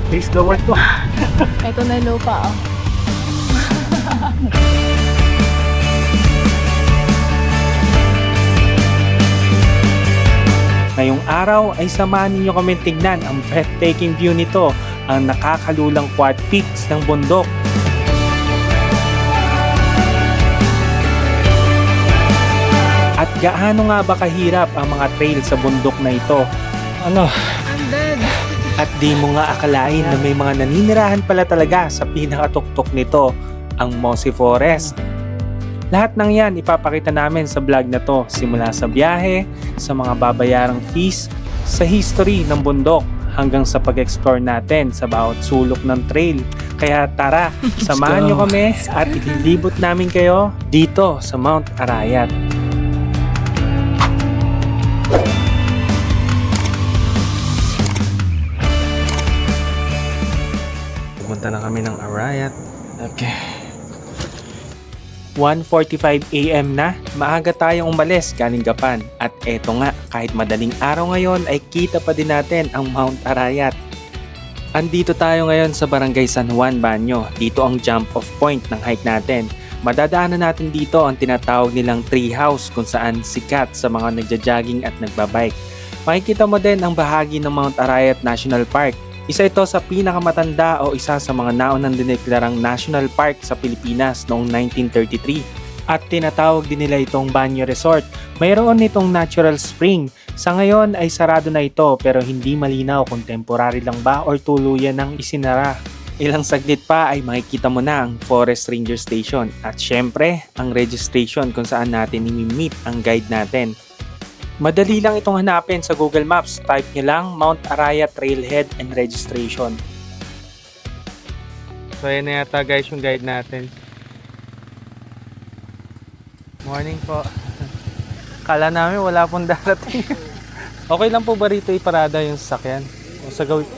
Taste the word to. Ito na yung lupa, oh. Ngayong araw ay samahan ninyo kami tignan ang breathtaking view nito, ang nakakalulang quad peaks ng bundok. At gaano nga ba kahirap ang mga trail sa bundok na ito? Ano? I'm dead. At di mo nga akalain na may mga naninirahan pala talaga sa pinakatuktok nito, ang Mossy Forest. Lahat ng yan ipapakita namin sa vlog na to, simula sa biyahe, sa mga babayarang fees, sa history ng bundok, hanggang sa pag-explore natin sa bawat sulok ng trail. Kaya tara, samahan nyo kami at ililibot namin kayo dito sa Mount Arayat. Pumunta na kami ng Arayat. Okay. 1:45 AM na, maaga tayong umalis galing Gapan. At eto nga, kahit madaling araw ngayon ay kita pa din natin ang Mount Arayat. Andito tayo ngayon sa Barangay San Juan, Baño. Dito ang jump off point ng hike natin. Madadaanan natin dito ang tinatawag nilang tree house kung saan sikat sa mga nagja-jogging at nagbabike. Makikita mo din ang bahagi ng Mount Arayat National Park. Isa ito sa pinakamatanda o isa sa mga naunang dineklarang national park sa Pilipinas noong 1933. At tinatawag din nila itong Banyo Resort. Mayroon nitong natural spring. Sa ngayon ay sarado na ito pero hindi malinaw kung temporary lang ba or tuluyan ng isinara. Ilang saglit pa ay makikita mo na ang Forest Ranger Station at syempre ang registration kung saan natin i-meet ang guide natin. Madali lang itong hanapin sa Google Maps. Type nyo lang Mount Arayat Trailhead and Registration. So ayan na yata guys yung guide natin. Morning po. Kala namin wala pong darating. Okay lang po ba rito iparada yung sasakyan? O sa gawin?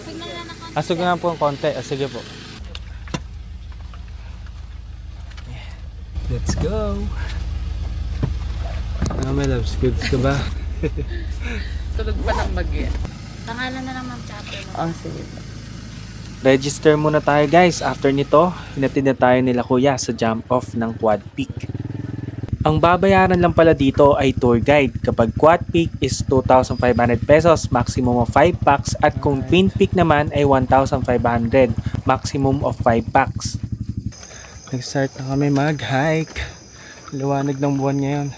Asog na po ang konti. Sige po. Let's go! My loves, goods ka ba? Tulog pa ng bagyo. Pangalan na lang Ma'am Chapel. Oh, sige. Register muna tayo guys. After nito, hinatid na tayo nila kuya sa jump off ng Quad Peak. Ang babayaran lang pala dito ay tour guide. Kapag Quad Peak is 2,500 pesos, maximum of 5 packs. At kung Twin Peak naman ay 1,500, maximum of 5 packs. Nag-start na kami mag-hike. Liwanag ng buwan ngayon.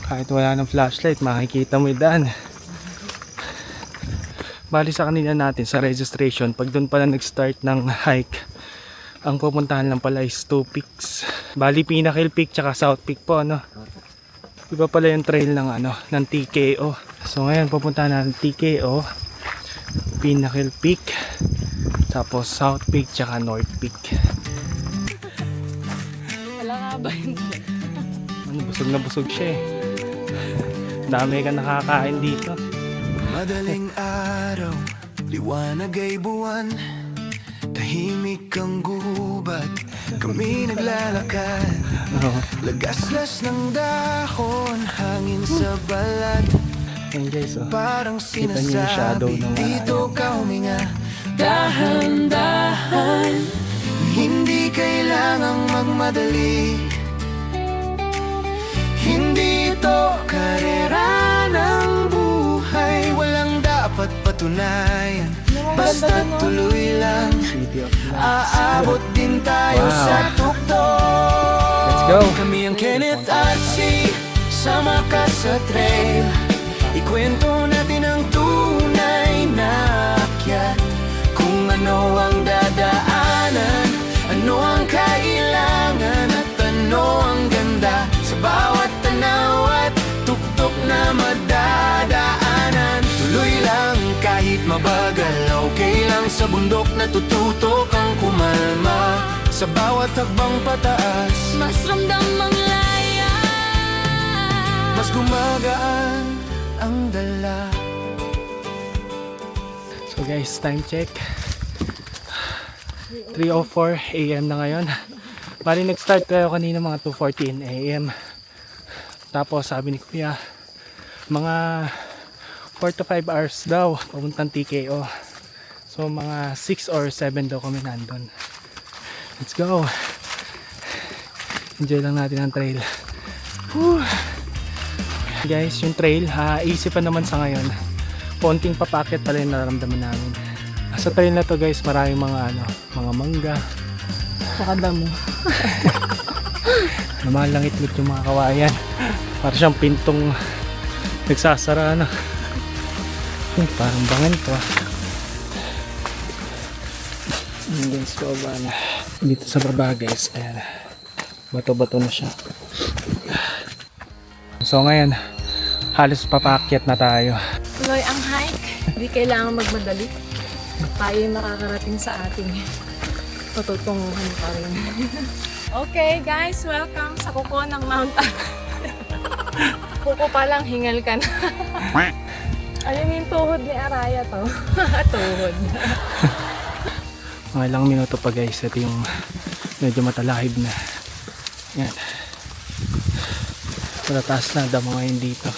Kahit wala ng flashlight, makikita mo yung daan. Bali sa kanina natin sa registration, pag doon pala nag-start ng hike, ang pupuntahan lang pala is 2 peaks. Bali Pinnacle Peak tsaka South Peak po, ano. Iba pala yung trail ng ng TKO. So ngayon pupuntahan natin TKO, Pinnacle Peak, tapos South Peak tsaka North Peak. Wala nga ba yun? Busog na busog siya eh. Dami ka nakakain dito. Madaling araw, liwanag ay buwan, tahimik ang gubat, kami naglalakad. Lagaslas ng dahon, hangin sa balat. Ayan guys, Parang kita niyo yung shadow sinasabi, ng dito ka huminga. Dahan-dahan, hindi kailangang magmadali. Hindi ito karera ng buhay, walang dapat patunayan, basta tuloy lang. Aabot din tayo sa tuktok. Let's go! Kami ang Kenneth at si sama ka sa trail. Ikwento natin ang tunay na akyat, kung ano ang dadaanan, ano ang kailangan, at ano ang ganda sa bawat tanaw at tuktok na madadaanan. Tuloy lang kahit mabagal, okay lang sa bundok, natututo kang kumalma. Sa bawat hakbang pataas, Mas ramdam ang laya. mas gumagaan ang dala. So guys, time check. 3:04 AM na ngayon. Bali nag-start tayo kanina mga 2:14 AM. Tapos sabi ni Kuya, mga 4 to 5 hours daw papuntang TKO. So mga 6 or 7 daw kami nandun. Let's go. Enjoy lang natin ang trail. Whew. Guys, yung trail, isipan naman sa ngayon. Konting papakit pala yung nararamdaman namin. Sa trail na to guys, maraming mga mga mangga. Saka damo. Namalangit-lit yung mga kawayan. Para siyang pintong nagsasara na. Parang bangan to. Ayan guys, baba na. Dito sa baba guys, ayan. Bato-bato na siya. So ngayon, halos papaakyat na tayo. Tuloy ang hike. Hindi kailangan magmadali. Tayo yung nakakarating sa ating patutunguhan pa rin. Okay guys, welcome sa kuko ng Mount Kuko pa lang, hingal ka na. Ayun yung tuhod ni Araya to. Tuhod. Mga ilang minuto pa guys, ito yung medyo matalahib na. Yan. Matataas na damo ngayon dito.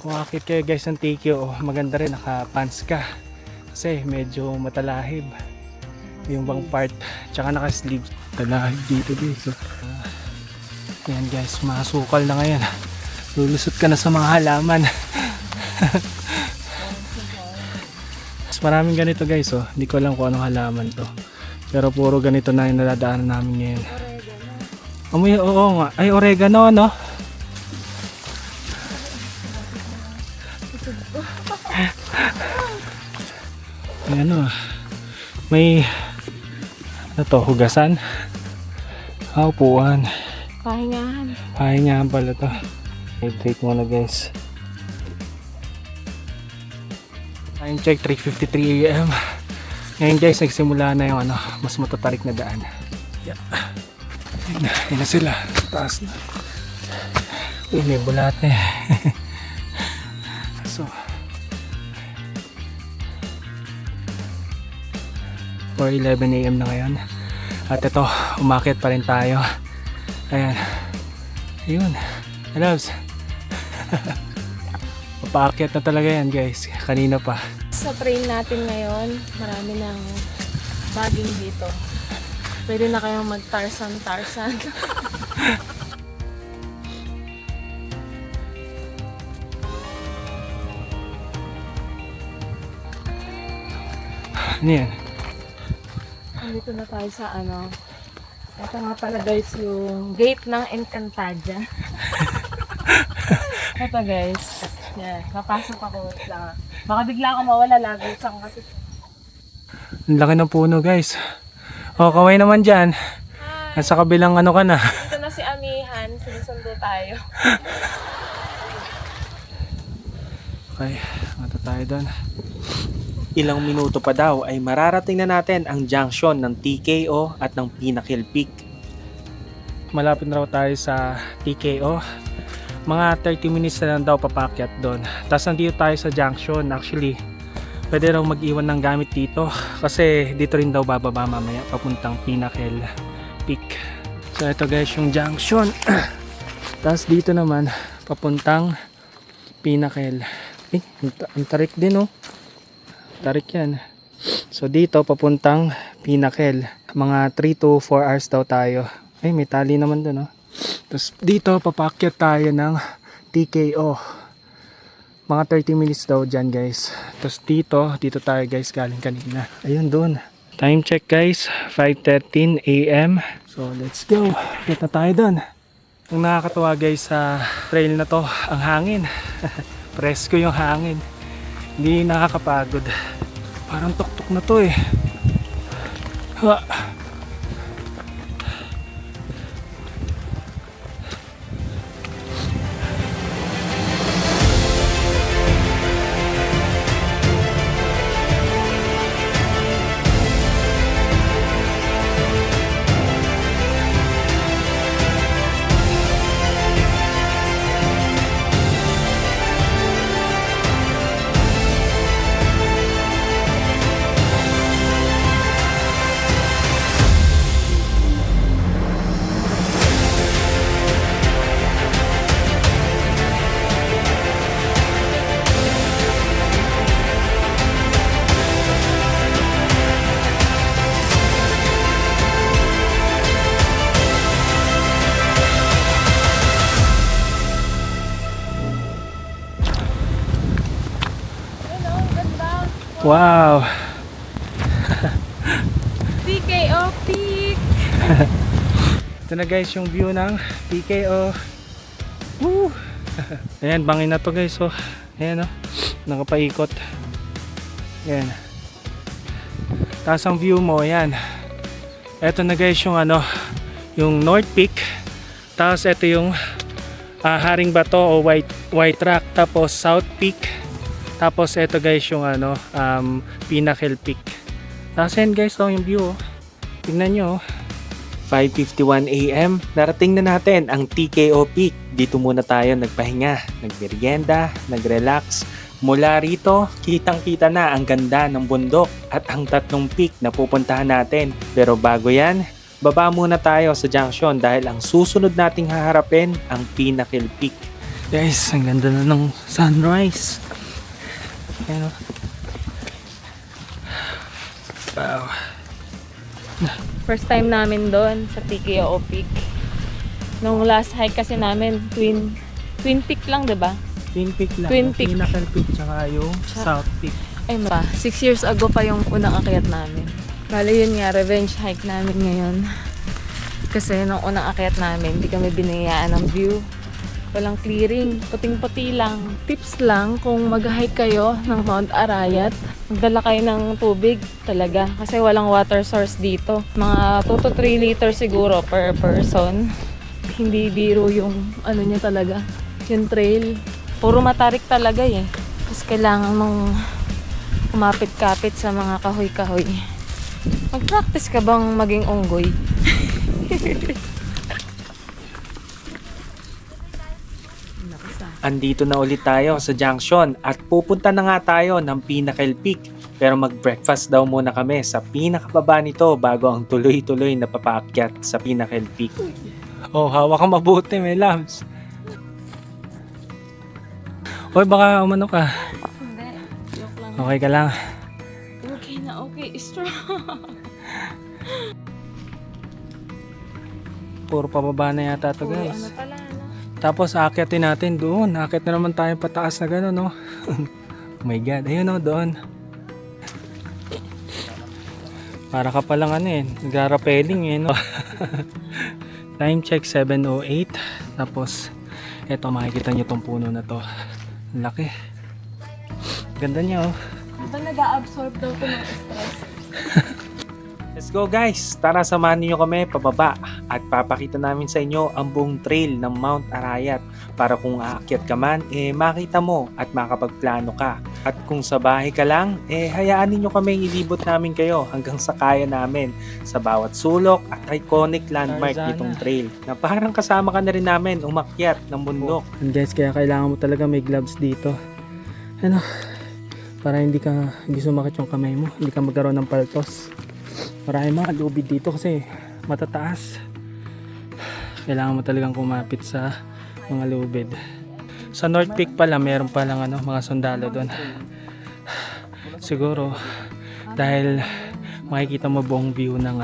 Kung akit kayo guys ng TKO, maganda rin naka-pants ka. Kasi medyo matalahib. Yung bang part, tsaka naka-sleeves. Talahib dito guys. So, yan guys, masukal na ngayon. Lulusot ka na sa mga halaman. Mas maraming ganito guys, oh. Hindi ko alam kung anong halaman to. Pero puro ganito na yung nadadaanan namin ngayon. Amoy, oo nga. Ay, oregano, no? Ay, ano, may, ano to, hugasan? Upuan. Pahingahan. Pahingahan pala to. I-take muna guys. Time check, 3:53 AM. Ngayon guys, nagsimula na yung mas matatarik na daan. Yeah. Yun na sila. Taas na. Uy, may bulat eh. So 4:11 AM na ngayon. At ito, umakyat pa rin tayo. Ayan. Ayun. Hey loves. Papaakyat na talaga yan guys. Kanina pa. Sa trail natin ngayon, marami ng baging dito. Pwede na kayong mag-tarsan-tarsan. Ano yan? Dito na tayo sa ito nga pala guys, yung gate ng Encantadia. Ito guys. Yan, papasok ako. Wait lang. Baka bigla ako mawala lagi. Saan kasi? Ang laki ng puno guys. O, kaway naman dyan. Nasa kabilang ka na. Dito na si Amihan. Sinusundo tayo. Okay, mata tayo doon. Ilang minuto pa daw ay mararating na natin ang junction ng TKO at ng Pinnacle Peak. Malapit na raw tayo sa TKO. Mga 30 minutes na lang daw papakyat doon. Tapos nandito tayo sa junction. Actually, pwede raw mag-iwan ng gamit dito. Kasi dito rin daw bababa mamaya papuntang Pinnacle Peak. So ito guys yung junction. Tapos dito naman papuntang Pinnacle. Ang tarik din oh. Tarik yan. So dito papuntang Pinnacle. Mga 3 to 4 hours daw tayo. Ay may tali naman doon oh. Tapos dito papakyat tayo ng TKO. Mga 30 minutes daw dyan guys. Tapos dito tayo guys galing kanina. Ayun doon. Time check guys. 5:13 AM. So let's go. Kita tayo doon. Ang nakakatawa guys sa trail na to, ang hangin. Presko yung hangin. Hindi nakakapagod. Parang tuktok na to eh. Ha. Wow! TKO Peak! Ito na guys yung view ng TKO. Woo! Ayan, bangin na to guys. So, ayan o. Nakapaikot. Ayan. Taas ang view mo. Ayan. Ito na guys yung ano, yung North Peak. Tapos ito yung Haring Bato o White Rock. Tapos South Peak. Tapos ito guys yung ano, Pinnacle Peak. Tapos ayan guys, yung view. Tingnan nyo. 5:51 AM, narating na natin ang TKO Peak. Dito muna tayo nagpahinga, nagmerienda, nagrelax. Mula rito, kitang-kita na ang ganda ng bundok at ang 3 peak na pupuntahan natin. Pero bago yan, baba muna tayo sa junction dahil ang susunod nating haharapin ang Pinnacle Peak. Guys, ang ganda na ng sunrise. Ayan o. Wow. First time namin doon sa TKO Peak. Nung last hike kasi namin, Twin Peak lang, diba? Twin Peak lang. Twin Peak. Pinnacle Peak tsaka yung South Peak. Ay ma, 6 years ago pa yung unang akyat namin. Bale yun nga, revenge hike namin ngayon. Kasi nung unang akyat namin, hindi kami binayaan ng view. Walang clearing, puting-puti lang. Tips lang kung mag-hike kayo ng Mount Arayat, magdala kayo ng tubig talaga. Kasi walang water source dito. Mga 2 to 3 liters siguro per person. Hindi biro yung ano niya talaga, yung trail. Puro matarik talaga eh. Tapos kailangan mong kumapit-kapit sa mga kahoy-kahoy. Mag-practice ka bang maging unggoy? Andito na ulit tayo sa junction at pupunta na nga tayo ng Pinnacle Peak. Pero mag-breakfast daw muna kami sa pinakababa nito bago ang tuloy-tuloy na papaakyat sa Pinnacle Peak. Oh, hawak kang mabuti, may labs. Hoy, baka umano ka. Hindi. Joke lang. Okay ka lang. Okay na, okay. Strong. Puro pababa na yata to Puro guys. ano pala, no? Tapos aakyatin natin doon. Aakyat na naman tayo pataas na gano'n, no? Oh my God. Ayun, no, doon. Para ka palang ano eh. Nag-rappelling eh, no? Time check 7:08. Tapos, eto makikita nyo tong puno na to. Ang laki. Ganda niya, oh. Diba nag-a-absorb daw ito ng stress? Let's go guys! Tara samahan niyo kami pababa at papakita namin sa inyo ang buong trail ng Mount Arayat para kung aakyat ka man, makita mo at makapagplano ka. At kung sa bahay ka lang, hayaan ninyo kami ilibot namin kayo hanggang sa kaya namin sa bawat sulok at iconic landmark Tarzana. nitong trail na parang kasama ka na rin namin umakyat ng bundok. And guys, kaya kailangan mo talaga may gloves dito. Ano? Para hindi sumakit yung kamay mo. Hindi ka magkaroon ng paltos. Maraming mga lubid dito kasi matataas. Kailangan mo talagang kumapit sa mga lubid. Sa North Peak pala, meron palang mga sundalo doon. Siguro dahil makikita mo buong view ng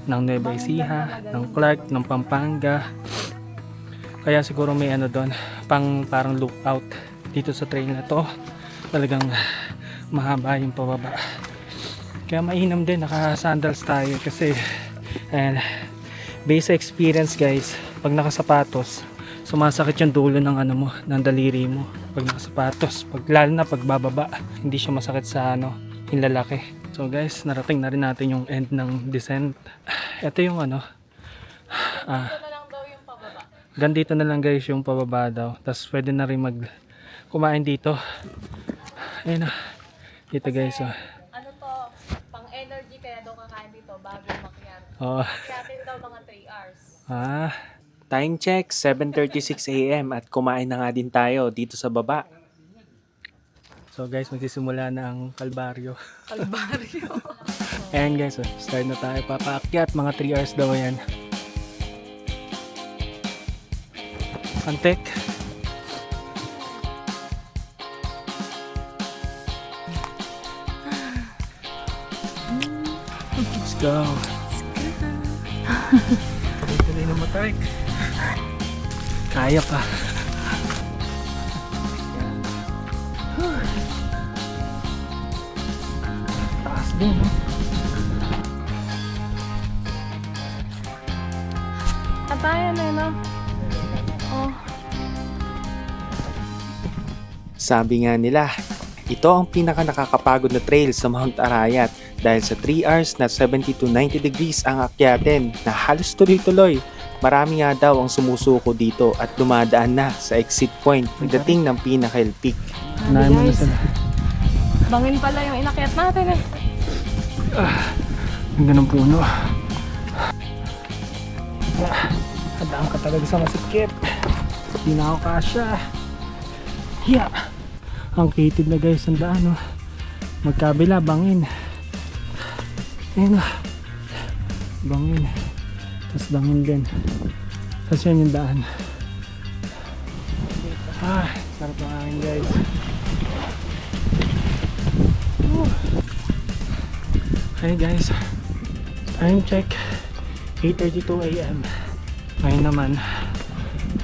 ng Nueva Ecija, ng Clark, ng Pampanga. Kaya siguro may doon, parang lookout dito sa trail na to. Talagang mahaba yung pababa. Kaya mainam din, naka-sandals tayo kasi based sa experience guys, pag nakasapatos, sumasakit yung dulo ng ng daliri mo. Pag nakasapatos, lalo na pag bababa, hindi siya masakit sa yung lalaki. So guys, narating na rin natin yung end ng descent. Ito yung Ito na lang daw yung pababa. Gandito na lang guys yung pababa daw. Tapos pwede na rin kumain dito. Ayun na. Dito guys. Oh. Ano to? Pang-energy kaya daw kakain dito bago makyat. Oh. Kyatin daw mga 3 hours. Ah. Time check 7:36 AM at kumain na nga din tayo dito sa baba. So guys, magsisimula na ang kalbaryo. Kalbaryo. Ayan guys, start na tayo papaakyat. Mga 3 hours daw yan. Antek. Let's go. Tuloy na matay. Kaya pa. Atayan eh, no? Oh. Sabi nga nila, ito ang pinaka nakakapagod na trail sa Mount Arayat dahil sa 3 hours na 70 to 90 degrees ang akyatin na halos tuloy-tuloy. Marami nga daw ang sumusuko dito at dumadaan na sa exit point pagdating ng Pinnacle Peak. Grabe guys. Bangin pala yung inakyat natin eh. Ang ganang puno. Hadaan ka talaga sa masikip. Hindi na ako kasya. Yeah. Ang kitid na guys ang daan. Oh. Magkabila, bangin. Ayun oh. Bangin. Tapos bangin din. Tapos yan yung daan. Sarap ng hangin guys. Hey guys, time check 8:32 AM. Ngayon naman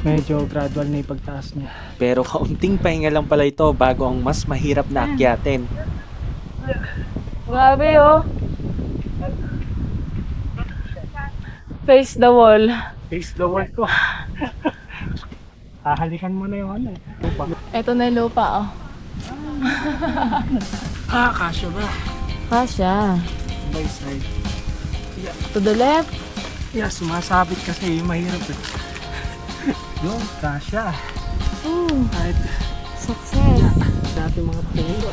medyo gradual na yung pagtaas niya. Pero kaunting pahinga lang pala ito bago ang mas mahirap na akyatin. Grabe oh. Face the wall. Face the wall ko. Hahalikan mo na yung ano eh. Lupa. Ito na yung lupa oh. Kasya ba? Kasya. By side. To the left. Yeah, sumasabit kasi yung mahirap eh. Yun, kasya. Kahit Success. dati mga puno.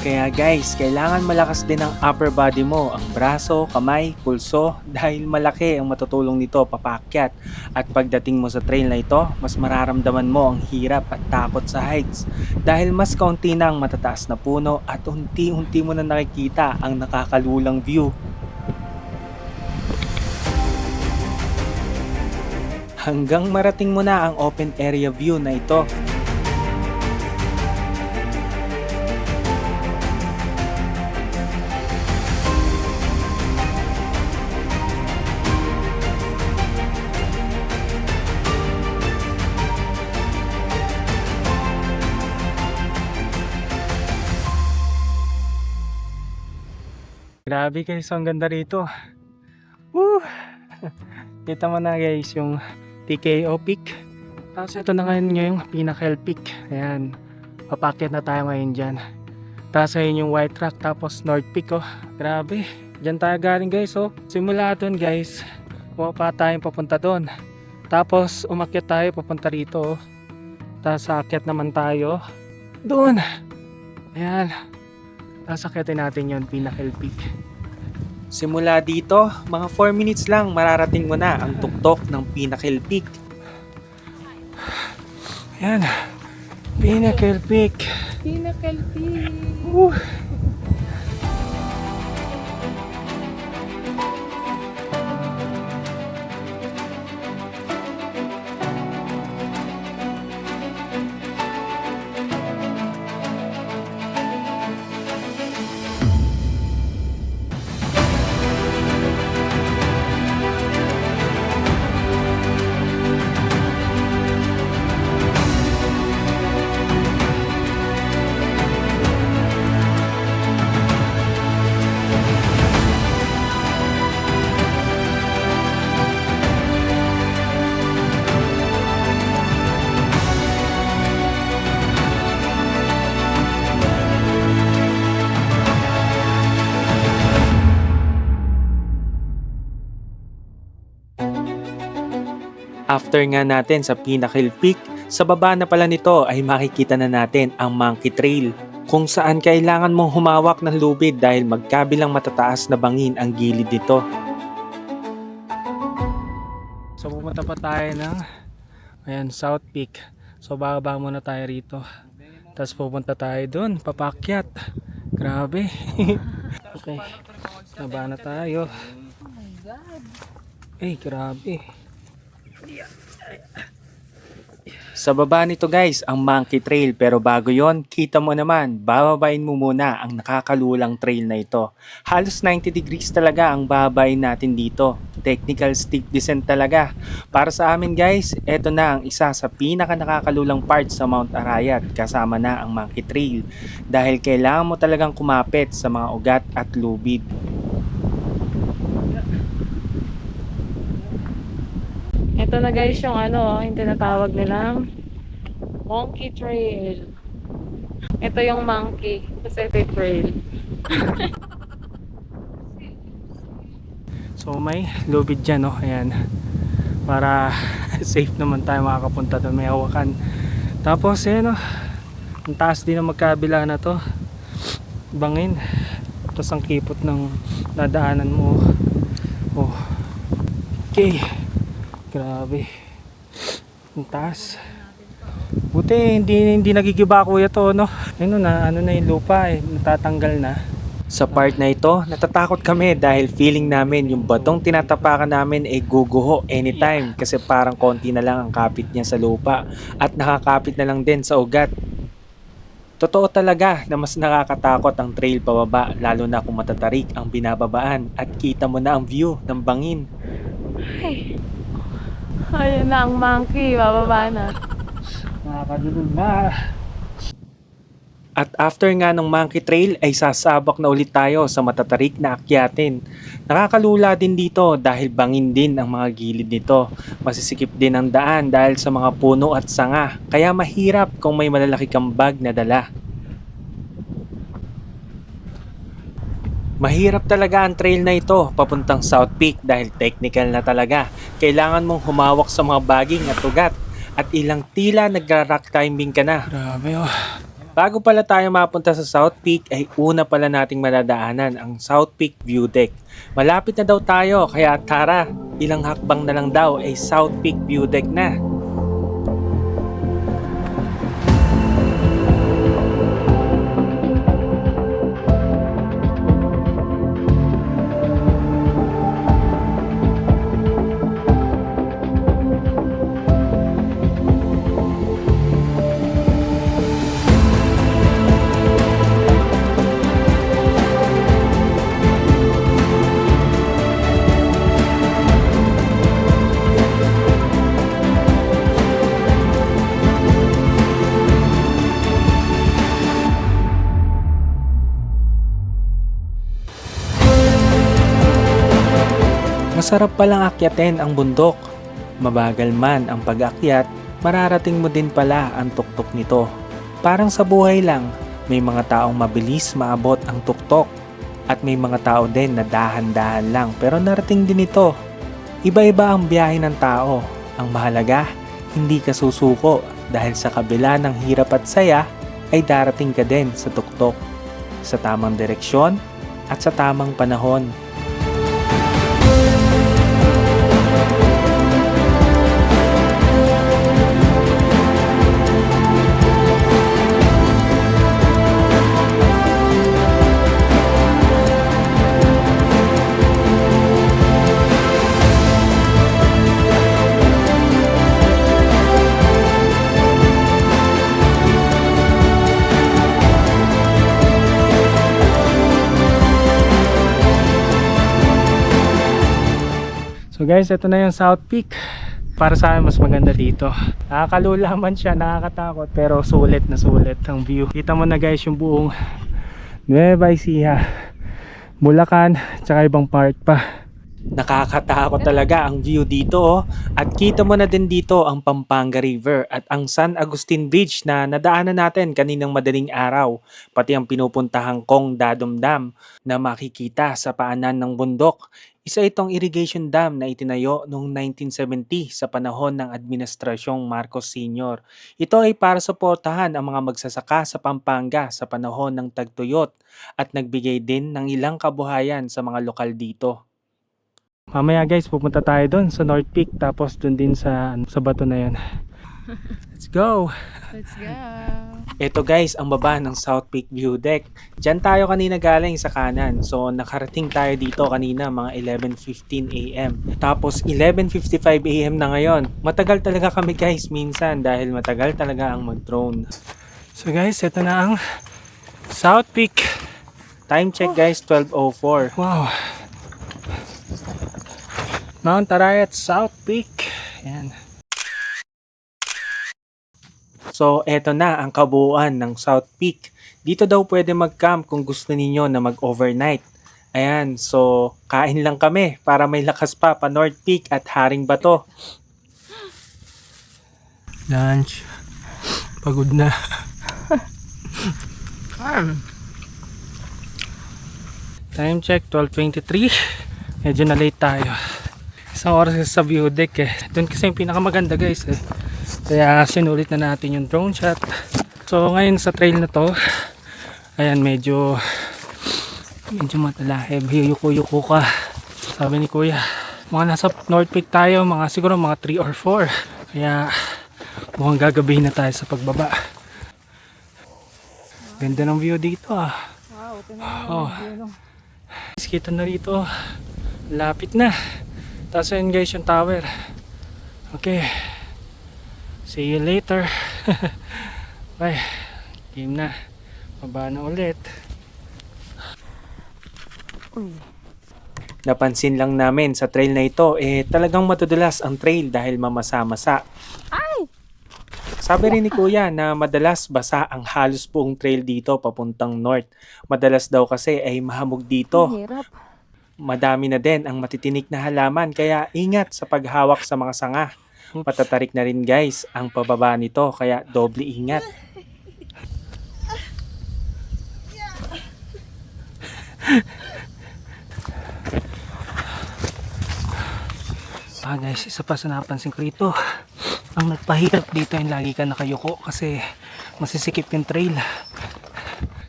Kaya guys, kailangan malakas din ang upper body mo, ang braso, kamay, pulso dahil malaki ang matutulong nito papaakyat. At pagdating mo sa trail na ito, mas mararamdaman mo ang hirap at takot sa heights dahil mas kaunti na ang matataas na puno at unti-unti mo na nakikita ang nakakalulang view. Hanggang marating mo na ang open area view na ito. Grabe guys, ang ganda rito. Woo! Kita mo na guys yung TKO Peak. Tapos ito na ngayon yung Pinnacle Peak. Ayan, papakyat na tayo ngayon dyan. Tapos ayun yung White Rock, tapos North Peak oh. Grabe, dyan tayo galing guys oh. Simula doon guys, bumaba tayong papunta doon. Tapos umakyat tayo papunta rito oh. Tapos aakyat naman tayo doon. Ayan. Tapos akyatin natin yung Pinnacle Peak. Simula dito, mga 4 minutes lang mararating mo na ang tuktok ng Pinnacle Peak. Ayan. Pinnacle Peak. Pinnacle Peak. After nga natin sa Pinnacle Peak, sa baba na pala nito ay makikita na natin ang Monkey Trail, kung saan kailangan mong humawak ng lubid dahil magkabilang matataas na bangin ang gilid nito. So pumunta pa tayo ng ayan, South Peak. So bababa muna tayo rito. Tapos pupunta tayo dun, papakyat. Grabe. Okay. Naba na tayo. Oh my God. Eh, grabe. Sa baba nito guys, ang Monkey Trail, pero bago yon, kita mo naman, bababain mo muna ang nakakalulang trail na ito. Halos 90 degrees talaga ang bababain natin dito. Technical steep descent talaga. Para sa amin guys, eto na ang isa sa pinaka nakakalulang part sa Mount Arayat, kasama na ang Monkey Trail. Dahil kailangan mo talagang kumapit sa mga ugat at lubid. Ito na guys yung yung tinatawag nilang Monkey Trail. Ito yung monkey. Kasi ito yung trail. So may lubid dyan, no? Ayan. Para safe naman tayo makakapunta doon, may hawakan. Tapos ayan, no? Ang taas din ang magkabila na to. Bangin. Tapos ang kipot ng nadaanan mo. Oh. Okay. Grabe. Ang taas. Buti hindi nagigiba kuya to, no? Ayun, na yung lupa natatanggal na. Sa part na ito, natatakot kami dahil feeling namin yung batong tinatapakan namin ay guguho anytime kasi parang konti na lang ang kapit niya sa lupa at nakakapit na lang din sa ugat. Totoo talaga na mas nakakatakot ang trail pababa, lalo na kung matatarik ang binababaan at kita mo na ang view ng bangin. Ayun na ang monkey. Bababa na. Nakakadulog na. At after nga ng Monkey Trail ay sasabak na ulit tayo sa matatarik na akyatin. Nakakalula din dito dahil bangin din ang mga gilid nito. Masisikip din ang daan dahil sa mga puno at sanga. Kaya mahirap kung may malalaki kang bag na dala. Mahirap talaga ang trail na ito papuntang South Peak dahil technical na talaga. Kailangan mong humawak sa mga baging at ugat at ilang tila nagra-rock climbing ka na. Grabe, oh. Bago pala tayo mapunta sa South Peak ay una pala nating madadaanan ang South Peak View Deck. Malapit na daw tayo kaya tara, ilang hakbang na lang daw ay South Peak View Deck na. Masarap palang akyatin ang bundok. Mabagal man ang pag-akyat, mararating mo din pala ang tuktok nito. Parang sa buhay lang, may mga taong mabilis maabot ang tuktok at may mga tao din na dahan-dahan lang pero narating din ito. Iba-iba ang biyahe ng tao. Ang mahalaga, hindi ka susuko dahil sa kabila ng hirap at saya ay darating ka din sa tuktok, sa tamang direksyon at sa tamang panahon. So guys, ito na yung South Peak. Para sa akin mas maganda dito. Nakakalula man siya, nakakatakot, pero sulit na sulit ang view. Kita mo na guys yung buong Nueva Ecija, Bulacan, tsaka ibang part pa. Nakakatakot talaga ang view dito, oh. At kita mo na din dito ang Pampanga River at ang San Agustin Beach na nadaanan natin kaninang madaling araw. Pati ang pinupuntahang Kong Dadom Dam na makikita sa paanan ng bundok. Isa itong irrigation dam na itinayo noong 1970 sa panahon ng Administrasyong Marcos Sr. Ito ay para suportahan ang mga magsasaka sa Pampanga sa panahon ng tagtuyot at nagbigay din ng ilang kabuhayan sa mga lokal dito. Mamaya guys, pupunta tayo doon sa North Peak, tapos doon din sa bato na yun. Let's go! Let's go! Ito guys, ang baba ng South Peak View Deck. Diyan tayo kanina galing sa kanan. So nakarating tayo dito kanina mga 11:15 AM. Tapos 11:55 AM na ngayon. Matagal talaga kami guys minsan dahil matagal talaga ang mag-drone. So guys, ito na ang South Peak. Time check guys, 12:04. Wow! Mount Arayat South Peak. Ayan. So, eto na ang kabuuan ng South Peak. Dito daw pwede mag-camp kung gusto ninyo na mag-overnight. Ayan, so kain lang kami para may lakas pa North Peak at Haring Bato. Lunch. Pagod na. Time check, 12:23. Medyo na late tayo. Isang oras sa view deck eh. Doon kasi yung pinakamaganda guys eh. Kaya sinulit na natin yung drone shot. So ngayon sa trail na to, ayan medyo matalahib. Yuko-yuko ka. Sabi ni kuya, mga nasa North Peak tayo, mga siguro mga 3 or 4. Kaya mukhang gagabihin na tayo sa pagbaba. Ganda ng view dito ah. Wow, ito na Oh. Kita na rito. Lapit na. Tapos yun guys yung tower. Okay. See you later. Bye. Game na. Baba na ulit. Napansin lang namin sa trail na ito, talagang matudulas ang trail dahil mamasa-masa. Sabi rin ni Kuya na madalas basa ang halos buong trail dito papuntang north. Madalas daw kasi ay mahamog dito. Hirap. Madami na din ang matitinik na halaman kaya ingat sa paghawak sa mga sanga. Patatarik na rin guys ang pababa nito kaya doble ingat. Guys, isa pa sa napansin ko rito. Ang nagpahirap dito yung lagi ka nakayuko kasi masisikip yung trail.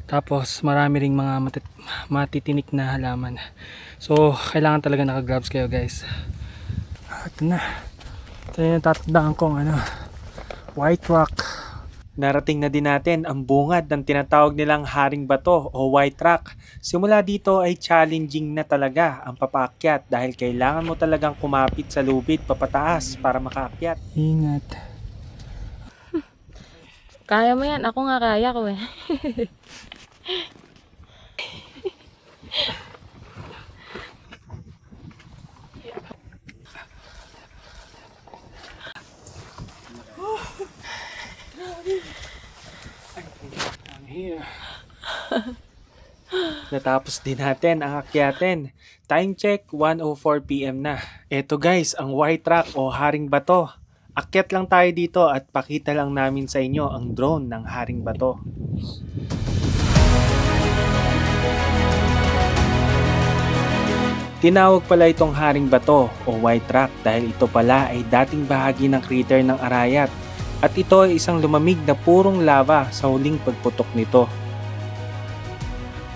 Tapos marami ring mga matitinik na halaman. So kailangan talaga naka-gloves kayo guys. Ito na. Ito yung tatandaan kong white rock. Narating na din natin ang bungad ng tinatawag nilang Haring Bato o White Rock. Simula dito ay challenging na talaga ang papaakyat dahil kailangan mo talagang kumapit sa lubid papataas para makaakyat. Ingat. Kaya mo yan. Ako nga kaya ko eh. Here. Natapos din natin ang akyatin. Time check, 1:04 PM na. Eto guys, ang White Rock o Haring Bato. Akyat lang tayo dito at pakita lang namin sa inyo ang drone ng Haring Bato. Tinawag pala itong Haring Bato o White Rock dahil ito pala ay dating bahagi ng crater ng Arayat at ito ay isang lumamig na purong lava sa huling pagputok nito.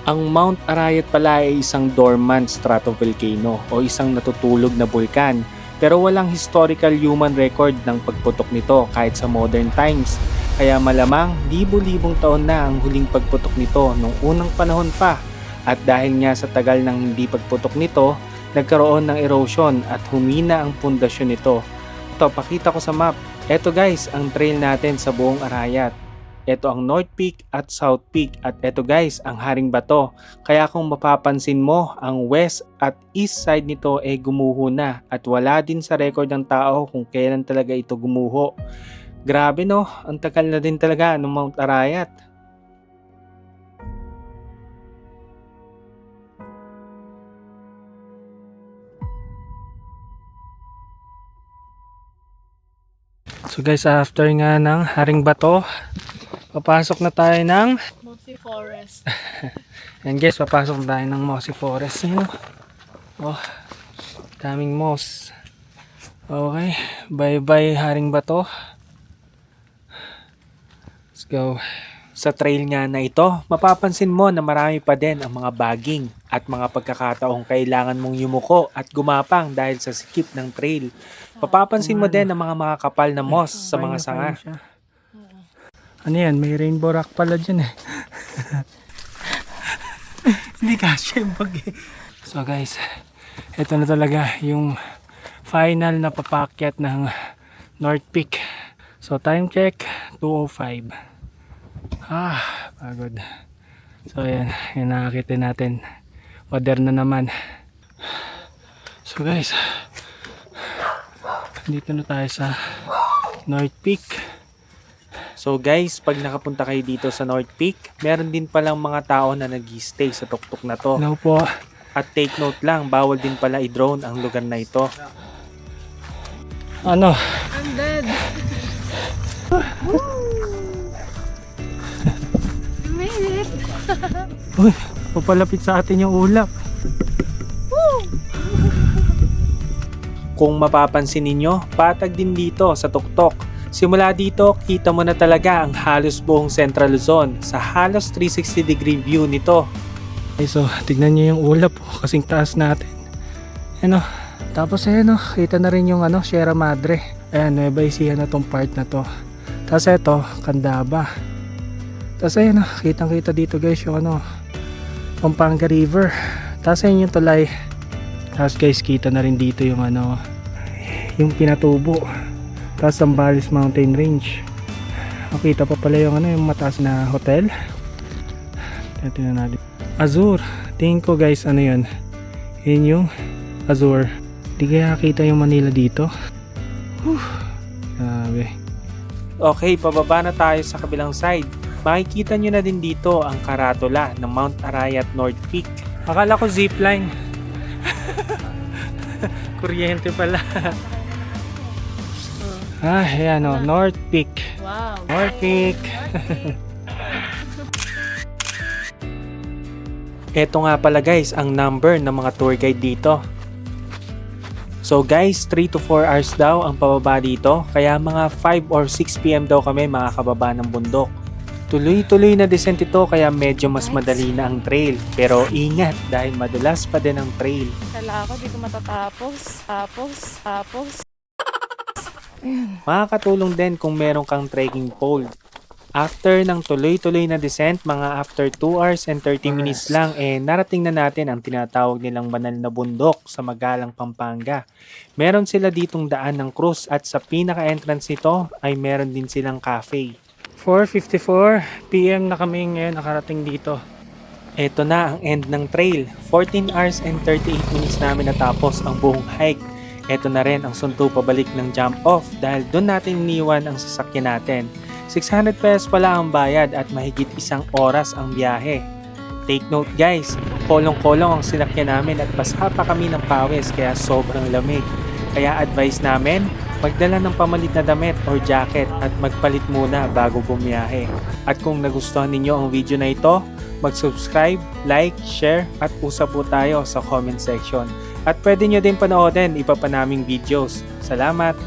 Ang Mount Arayat pala ay isang dormant stratovolcano o isang natutulog na bulkan pero walang historical human record ng pagputok nito kahit sa modern times. Kaya malamang libo-libong taon na ang huling pagputok nito nung unang panahon pa. At dahil nga sa tagal ng hindi pagputok nito, nagkaroon ng erosion at humina ang pundasyon nito. Ito, pakita ko sa map. Ito guys, ang trail natin sa buong Arayat. Ito ang North Peak at South Peak at ito guys, ang Haring Bato. Kaya kung mapapansin mo, ang west at east side nito ay gumuho na at wala din sa record ng tao kung kailan talaga ito gumuho. Grabe no, ang tagal na din talaga ng Mount Arayat. So guys, after nga ng Haring Bato, papasok na tayo ng Mossy Forest. and guys, papasok na tayo ng Mossy Forest. Ayun, oh, daming moss. Okay, bye bye Haring Bato. Let's go. Sa trail nga na ito, mapapansin mo na marami pa din ang mga bagging at mga pagkakataong kailangan mong yumuko at gumapang dahil sa sikip ng trail. Papapansin mo din ang mga makakapal na moss sa Fine mga na sanga. fine siya. Ano yan? May rainbow rock pala dyan eh. Hindi kasi yung bag eh. So guys, ito na talaga yung final na papakyat ng North Peak. So time check, 2:05. Pagod. So yan, yung nakakita natin. Pader na naman. So guys, dito na tayo sa North Peak. So guys, pag nakapunta kayo dito sa North Peak, meron din palang mga tao na nag-stay sa tuktok na to. Hello po. At take note lang, bawal din pala i-drone ang lugar na ito. Ano? I'm dead. You made it. Uy, papalapit sa atin yung ulap. Kung mapapansin ninyo, patag din dito sa tuktok. Simula dito, kita mo na talaga ang halos buong Central Luzon sa halos 360 degree view nito. Okay, so tignan nyo yung ulap kasing taas natin. Ano? Tapos ayan kita na rin yung Sierra Madre. Ayan, Nueva Ecija na tong part na to. Tapos ito, Candaba. Tapos ayan kitang kita dito guys yung Pampanga River. Tapos ayan yung tulay. Tapos guys, kita na rin dito yung yung Pinatubo. Tapos Zambales Mountain Range. Kita pa pala yung yung mataas na hotel. Tingnan natin. Azure. Tingin ko guys, yun? Yun yung Azure. Di kaya kita yung Manila dito. Grabe. Okay, pababa na tayo sa kabilang side. Makikita nyo na din dito ang karatula ng Mount Arayat North Peak. Akala ko zipline. Kuryente pala. Ayan North Peak. Wow. North Peak. Eto nga pala guys ang number ng mga tour guide dito. So guys, 3 to 4 hours daw ang pababa dito, kaya mga 5 or 6 PM daw kami makakababa ng bundok. Tuloy-tuloy na descent ito kaya medyo mas madali na ang trail. Pero ingat dahil madulas pa din ang trail. Kala ako di ko matatapos. Tapos. Makakatulong din kung meron kang trekking pole. After ng tuloy-tuloy na descent, mga after 2 hours and 30 minutes lang, narating na natin ang tinatawag nilang banal na bundok sa Magalang, Pampanga. Meron sila ditong daan ng cruise at sa pinaka-entrance nito ay meron din silang cafe. 4:54 PM na kami ngayon nakarating dito. Ito na ang end ng trail. 14 hours and 38 minutes namin natapos ang buong hike. Ito na rin ang sunto pabalik ng jump off dahil doon natin iniwan ang sasakyan natin. 600 pesos pala ang bayad at mahigit 1 oras ang biyahe. Take note guys, kolong-kolong ang sinakyan namin at basa pa kami ng pawis kaya sobrang lamig. Kaya advice namin, magdala ng pamalit na damit or jacket at magpalit muna bago bumiyahe. At kung nagustuhan ninyo ang video na ito, mag-subscribe, like, share at usap po tayo sa comment section. At pwede nyo din panoodin iba pa naming videos. Salamat!